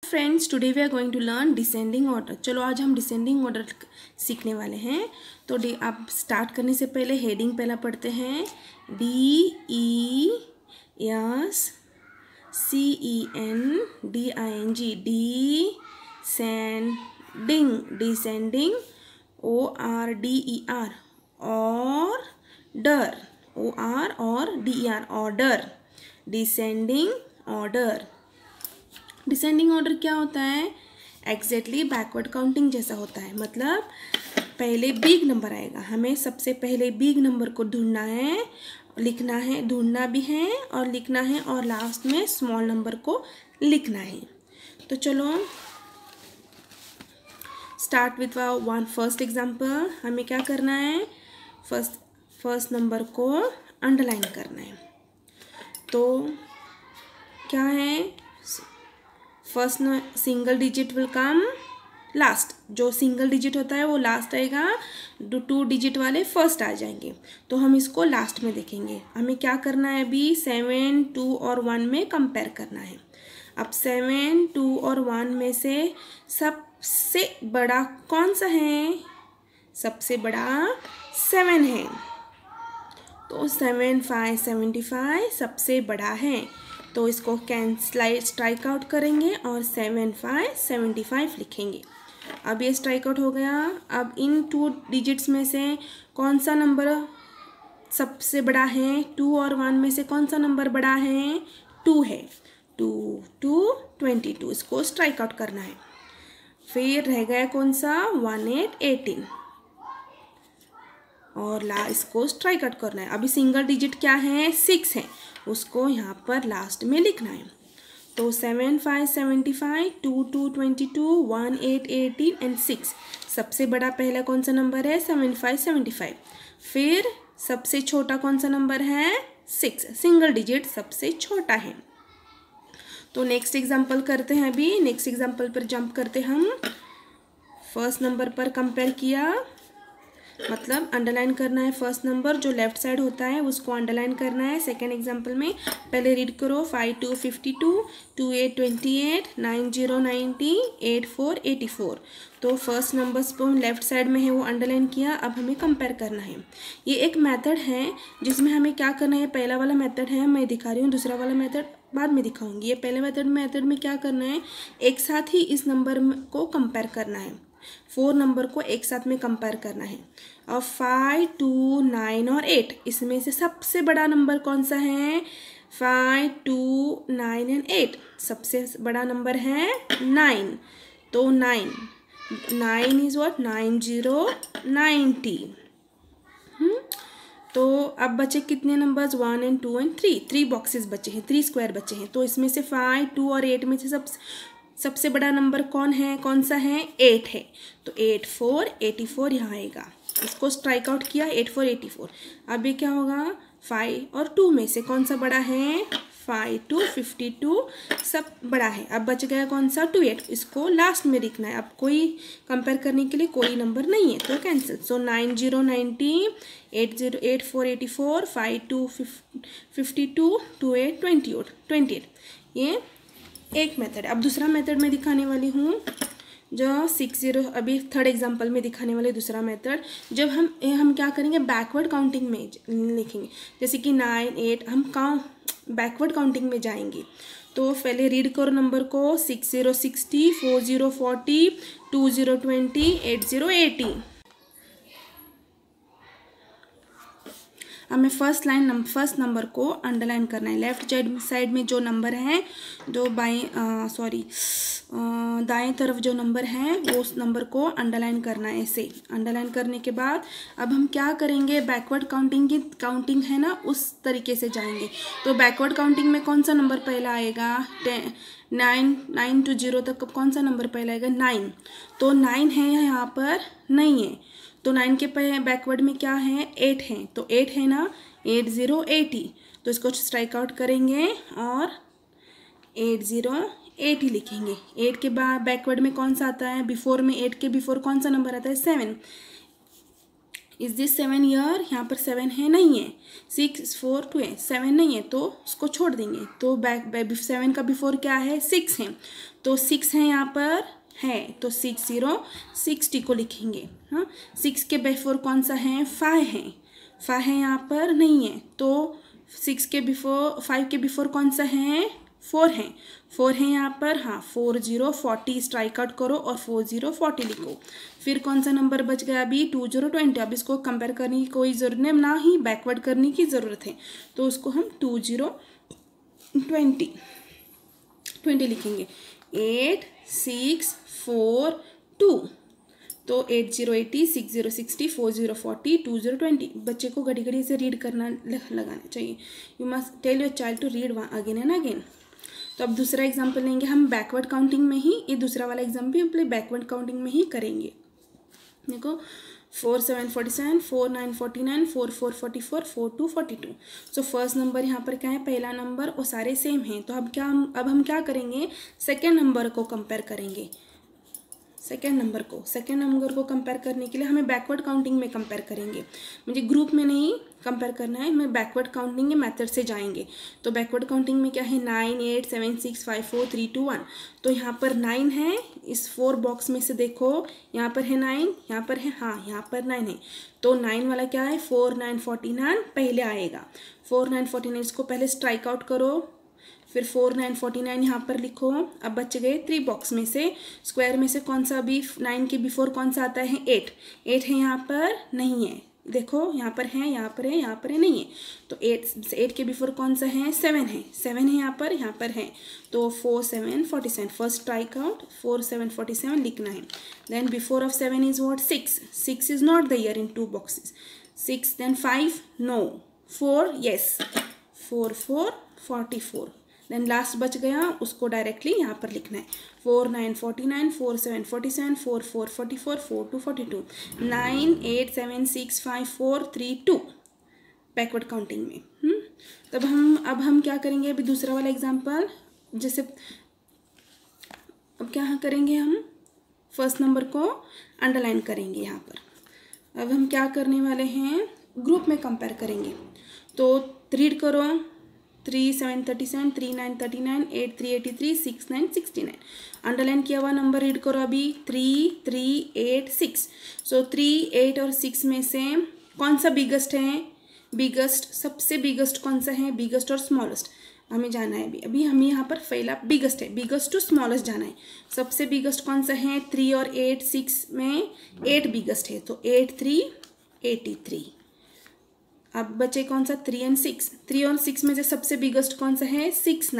Friends, today we are going to learn descending order. चलो आज हम डिसेंडिंग ऑर्डर सीखने वाले हैं। तो आप स्टार्ट करने से पहले हेडिंग पहला पढ़ते हैं। DESCENDING descending descending ORDER order ORDER order descending order. Descending order क्या होता है? एग्जैक्टली बैकवर्ड काउंटिंग जैसा होता है। मतलब पहले बिग नंबर आएगा, हमें सबसे पहले बिग नंबर को ढूंढना है, लिखना है, ढूंढना भी है और लिखना है, और लास्ट में स्मॉल नंबर को लिखना है। तो चलो start with one first example. हमें क्या करना है? फर्स्ट नंबर को अंडरलाइन करना है। तो क्या है? First single digit will come last. जो सिंगल डिजिट होता है वो लास्ट आएगा, 2 डिजिट वाले फर्स्ट आ जाएंगे। तो हम इसको लास्ट में देखेंगे। हमें क्या करना है? अभी 7, 2 और 1 में कंपेयर करना है। अब 7, 2 और 1 में से सबसे बड़ा कौन सा है? सबसे बड़ा 7 है। तो 7, 5, 75 सबसे बड़ा है। तो इसको स्ट्राइक आउट करेंगे और 7, 5, 75 लिखेंगे। अब ये स्ट्राइक आउट हो गया। अब इन 2 डिजिट्स में से कौन सा नंबर सबसे बड़ा है? 2 और 1 में से कौन सा नंबर बड़ा है? 2 है। 2, 2, 22 इसको स्ट्राइक आउट करना है। फिर रह गया कौन सा? 1, 8, 18 और इसको स्ट्राइक आउट करना है। अभी सिंगल डिजिट क्या है? 6 है, उसको यहाँ पर लास्ट में लिखना है। तो 7, 5, 75, 2, 2, 22, 1, 8, 18 एंड 6। सबसे बड़ा पहला कौन सा नंबर है? 7, 5, 75। फिर सबसे छोटा कौन सा नंबर है? 6। सिंगल डिजिट सबसे छोटा है। तो नेक्स्ट एग्जाम्पल करते हैं। अभी नेक्स्ट एग्जाम्पल पर जंप करते हम। फर्स्ट नंबर पर कंपेयर किया, मतलब अंडरलाइन करना है। फर्स्ट नंबर जो लेफ्ट साइड होता है उसको अंडरलाइन करना है। सेकेंड एग्जाम्पल में पहले रीड करो। 5, 2, 52, 2, 8, 28, 9, 0, 90, 8, 4, 84। तो फर्स्ट नंबर्स को लेफ्ट साइड में है वो अंडरलाइन किया। अब हमें कंपेयर करना है। ये एक मेथड है जिसमें हमें क्या करना है? पहला वाला मेथड है, मैं दिखा रही हूँ। दूसरा वाला मेथड बाद में दिखाऊंगी। ये पहले मेथड में क्या करना है? एक साथ ही इस नंबर को कंपेयर करना है। 4 नंबर को एक साथ में कंपेयर करना है। और 5, 2, 9 और 8 इसमें से सबसे बड़ा नंबर कौन सा है? 5, 2, 9 एंड 8। सबसे बड़ा नंबर है 9। तो 9 इज व्हाट? 9, 0, 90। तो अब बचे कितने नंबर्स? 1 and 2 and 3। 3 बॉक्सेस बचे हैं, 3 स्क्वायर बचे हैं। तो इसमें से 5, 2 और 8 में से सबसे बड़ा नंबर कौन है? कौन सा है? 8 है। तो 8, 4, 84 यहाँ आएगा। इसको स्ट्राइक आउट किया। 8, 4, 84। अब ये क्या होगा? 5 और 2 में से कौन सा बड़ा है? 5, 2, 52 सब बड़ा है। अब बच गया कौन सा? 2, 8। इसको लास्ट में लिखना है। अब कोई कंपेयर करने के लिए कोई नंबर नहीं है तो कैंसिल। सो 9, 0, 90, 8, 0, 8, 4, 84, 5, 2, 52, 2, 8, 28। ये एक मेथड है। अब दूसरा मेथड मैं दिखाने वाली हूँ जो 6, 0। अभी थर्ड एग्जांपल में दिखाने वाले दूसरा मेथड। जब हम क्या करेंगे? बैकवर्ड काउंटिंग में लिखेंगे। जैसे कि 9, 8 हम बैकवर्ड काउंटिंग में जाएंगे। तो पहले रीड करो नंबर को। 6, 0, 60, 4, 0, 40, 2, 0, 20, 8, 0, 80। हमें फर्स्ट नंबर को अंडरलाइन करना है। लेफ्ट साइड में जो नंबर है, जो दाएं तरफ जो नंबर है वो उस नंबर को अंडरलाइन करना है। ऐसे अंडरलाइन करने के बाद अब हम क्या करेंगे? बैकवर्ड काउंटिंग है ना, उस तरीके से जाएंगे। तो बैकवर्ड काउंटिंग में कौन सा नंबर पहला आएगा? 9 to 0 तक कौन सा नंबर पहला आएगा? 9। तो 9 है यहाँ पर? नहीं है। तो 9 के बैकवर्ड में क्या है? 8 है। तो 8 है ना, 8, 0, 80। तो इसको स्ट्राइक आउट करेंगे और 8, 0, 80 लिखेंगे। 8 के बाद बैकवर्ड में कौन सा आता है? बिफोर में 8 के बिफोर कौन सा नंबर आता है? 7। इज दिस 7 ईयर, यहाँ पर 7 है नहीं है, 6 4 2 है, 7 नहीं है तो उसको छोड़ देंगे। तो 7 का बिफोर क्या है 6 है, तो 6 है यहाँ पर है, तो 60 को लिखेंगे। हाँ 6 के बिफोर कौन सा है 5 है, 5 है यहाँ पर नहीं है, तो 6 के बिफोर 5 के बिफोर कौन सा है 4 है, 4 है यहाँ पर। हाँ 4 0 40 स्ट्राइक आउट करो और 4 0 40 लिखो। फिर कौन सा नंबर बच गया अभी 2 0 20। अब इसको कंपेयर करने की कोई ज़रूरत नहीं, ना ही बैकवर्ड करने की ज़रूरत है, तो उसको हम 2 0 20 लिखेंगे। 8 6 4 2, तो 8 0 80 6 0 60 4 0 40 2 0 20। बच्चे को घड़ी घड़ी से रीड करना लगाना चाहिए। You must tell your child to read again and again. तो अब दूसरा एग्जाम्पल लेंगे हम बैकवर्ड काउंटिंग में ही, ये दूसरा वाला एग्जाम्पल बैकवर्ड काउंटिंग में ही करेंगे। देखो 4 7 47, 4 9 49, 4 4 44, 4 2 42। सो फर्स्ट नंबर यहाँ पर क्या है पहला नंबर, और सारे सेम हैं। तो अब हम क्या करेंगे सेकेंड नंबर को कंपेयर करेंगे। सेकेंड नंबर को कंपेयर करने के लिए हमें बैकवर्ड काउंटिंग में कंपेयर करेंगे, मुझे ग्रुप में नहीं कंपेयर करना है, मैं बैकवर्ड काउंटिंग के मेथड से जाएंगे। तो बैकवर्ड काउंटिंग में क्या है 9 8 7 6 5 4 3 2 1। तो यहाँ पर 9 है, इस 4 बॉक्स में से देखो यहाँ पर है 9, यहाँ पर है, हाँ यहाँ पर 9 है, तो 9 वाला क्या है 4 9 49 पहले आएगा। 4 9 49 इसको पहले स्ट्राइक आउट करो, फिर 4 9 49 यहाँ पर लिखो। अब बच गए 3 बॉक्स में से, स्क्वायर में से कौन सा अभी 9 के बिफोर कौन सा आता है 8 है यहाँ पर नहीं है, देखो यहाँ पर है, यहाँ पर है, यहाँ पर है नहीं है, तो 8 के बिफोर कौन सा है 7 है यहाँ पर है, तो 4 7 47 फर्स्ट स्ट्राइक आउट 4 7 47 लिखना है। Then before of 7 is what 6 is not the year in 2 boxes, 6 then 5 no, 4 yes, 4 4 44। Then last बच गया, उसको डायरेक्टली यहाँ पर लिखना है 4 9 49, 4 7 47, 4 4 44, 4 2 42, 9 8 7 6 5 4 3 2 बैकवर्ड काउंटिंग में। तब अब हम क्या करेंगे अभी दूसरा वाला एग्जाम्पल, जैसे अब क्या करेंगे हम फर्स्ट नंबर को अंडरलाइन करेंगे यहाँ पर। अब हम क्या करने वाले हैं ग्रुप में कंपेयर करेंगे, तो रीड करो 3 7 37, 3 9 39, 8 3 83, 6 9 69। अंडरलाइन किया हुआ नंबर रीड करो अभी 3 3 8 6। सो 3 8 और 6 में से कौन सा बिगेस्ट है, सबसे बिगेस्ट कौन सा है, बिगेस्ट और स्मॉलेस्ट हमें जाना है। अभी हमें यहाँ पर पहला बिगेस्ट है, बिगेस्ट टू स्मॉलेस्ट जाना है। सबसे बिगेस्ट कौन सा है 3 और 8, 6 में 8 बिगेस्ट है, तो 8 3 83। अब बचे कौन सा 3 और 6, 3 और 6 में से सबसे बिगेस्ट कौन सा है 6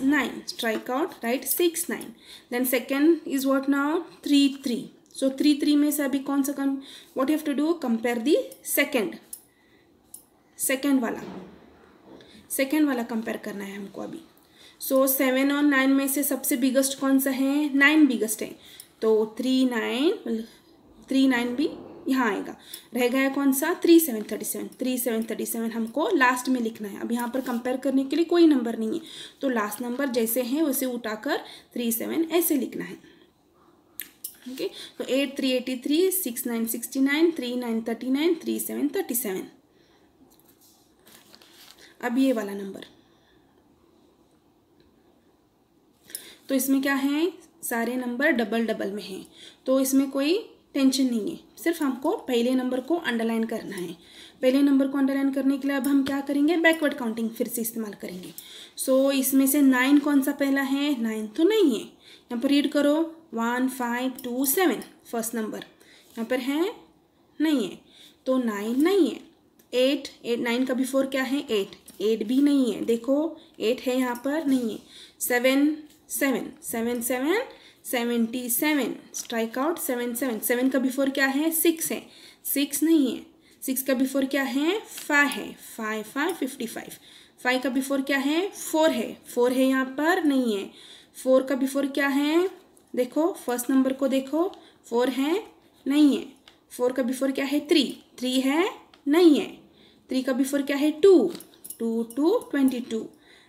9 strike out right 6 9। Then second is what now 3 3। So 3 3 में से अभी कौन सा what you have to do compare the second वाला कंपेयर करना है हमको अभी। सो 7 और 9 में से सबसे बिगेस्ट कौन सा है 9 बिगेस्ट है, तो 3 9 भी यहाँ आएगा। रह गया कौन सा 3 7 37 हमको लास्ट में लिखना है। अब यहाँ पर कंपेयर करने के लिए कोई नंबर नहीं है, तो लास्ट नंबर जैसे है वैसे उठाकर 3 7 ऐसे लिखना है। ओके तो 8 3 83, 6 9 69, 3 9 39, 3 7 37। अब ये वाला नंबर, तो इसमें क्या है सारे नंबर डबल में हैं, तो इसमें कोई टेंशन नहीं है, सिर्फ हमको पहले नंबर को अंडरलाइन करना है। पहले नंबर को अंडरलाइन करने के लिए अब हम क्या करेंगे बैकवर्ड काउंटिंग फिर से इस्तेमाल करेंगे। सो इसमें से 9 कौन सा पहला है 9 तो नहीं है, यहाँ पर रीड करो 1 5 2 7 फर्स्ट नंबर यहाँ पर है नहीं है, तो 9 नहीं है। 8 9 का बिफोर क्या है 8 भी नहीं है, देखो 8 है यहाँ पर नहीं है। 7 77 स्ट्राइक आउट 7 का बिफोर क्या है 6 है, 6 नहीं है। 6 का बिफोर क्या है 5 है, 5 55। 5 का बिफोर क्या है 4 है यहाँ पर नहीं है। 4 का बिफोर क्या है देखो फर्स्ट नंबर को देखो 4 है नहीं है। 4 का बिफोर क्या है 3 है नहीं है। 3 का बिफोर क्या है 2 22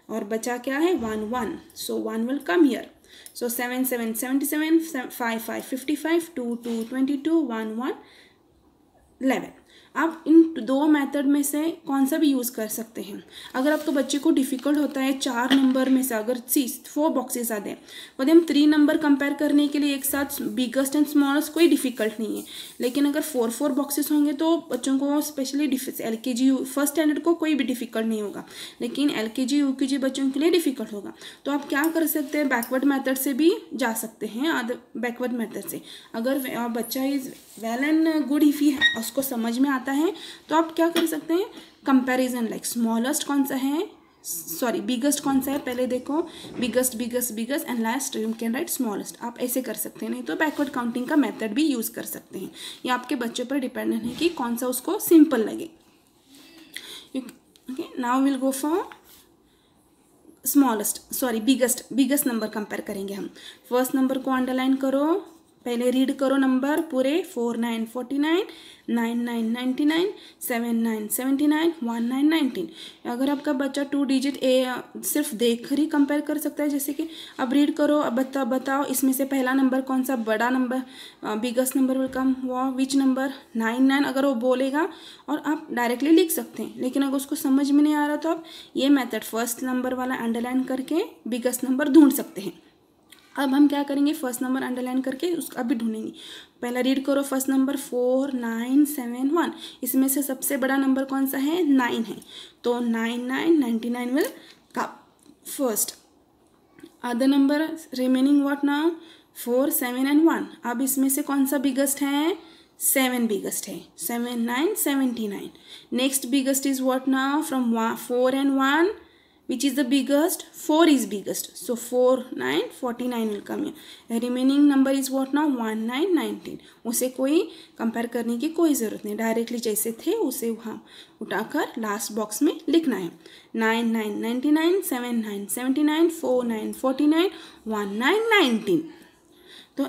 और बचा क्या है 1 सो 1 विल कम हियर। So 7 7 77, 5 5 55, 2 2 22, 1 1 11। आप इन दो मेथड में से कौन सा भी यूज़ कर सकते हैं। अगर आपको बच्चे को डिफ़िकल्ट होता है 4 नंबर में से, अगर 4 बॉक्सेस आते हैं और हम 3 नंबर कंपेयर करने के लिए एक साथ बिगेस्ट एंड स्मॉलेस्ट, कोई डिफ़िकल्ट नहीं है। लेकिन अगर 4 बॉक्सेस होंगे तो बच्चों को स्पेशली LKG फर्स्ट स्टैंडर्ड को कोई भी डिफ़िकल्ट नहीं होगा, लेकिन LKG UKG बच्चों के लिए डिफ़िकल्ट होगा। तो आप क्या कर सकते हैं, बैकवर्ड मेथड से भी जा सकते हैं। बैकवर्ड मेथड से अगर बच्चा is well and good if he उसको समझ में आता है तो आप क्या कर सकते हैं, कंपैरिजन लाइक स्मॉलेस्ट कौन सा है, सॉरी बिगेस्ट कौन सा है, पहले देखो biggest biggest biggest and last you can write smallest. आप ऐसे कर सकते हैं, नहीं तो बैकवर्ड काउंटिंग का मेथड भी यूज़ कर सकते हैं। ये आपके बच्चे पर डिपेंडेंट है कि कौन सा उसको सिंपल लगे। Okay, now will go for biggest number compare करेंगे हम। फर्स्ट नंबर को अंडरलाइन करो, पहले रीड करो नंबर पूरे, 4 9 49, 9 9 99, 7 9 79, 1 9 19। अगर आपका बच्चा 2 डिजिट सिर्फ देख कर ही कंपेयर कर सकता है, जैसे कि अब रीड करो, अब बताओ इसमें से पहला नंबर कौन सा बड़ा number, biggest number will come which number, 9 9 अगर वो बोलेगा और आप डायरेक्टली लिख सकते हैं। लेकिन अगर उसको समझ में नहीं आ रहा तो आप ये मेथड फर्स्ट नंबर वाला अंडरलाइन करके बिगेस्ट नंबर ढूंढ सकते हैं। अब हम क्या करेंगे, फर्स्ट नंबर अंडरलाइन करके उसका अभी ढूंढेंगे। पहला रीड करो फर्स्ट नंबर 4 9 7 1, इसमें से सबसे बड़ा नंबर कौन सा है, 9 है, तो 9 9 99 will come first. Other number remaining what now, 4 7 and 1। अब इसमें से कौन सा बिगेस्ट है, 7 बिगेस्ट है, 7 9 79। Next biggest is what now, from 4 and 1 which is the biggest, 4 is biggest, so 4 9 49 will come here. Remaining number is what now, 1 9 19। उसे कोई compare करने की कोई ज़रूरत नहीं, डायरेक्टली जैसे थे उसे वहाँ उठाकर लास्ट बॉक्स में लिखना है। 9 9 99, 7 9 79, 4 9 49, 1 9 19। तो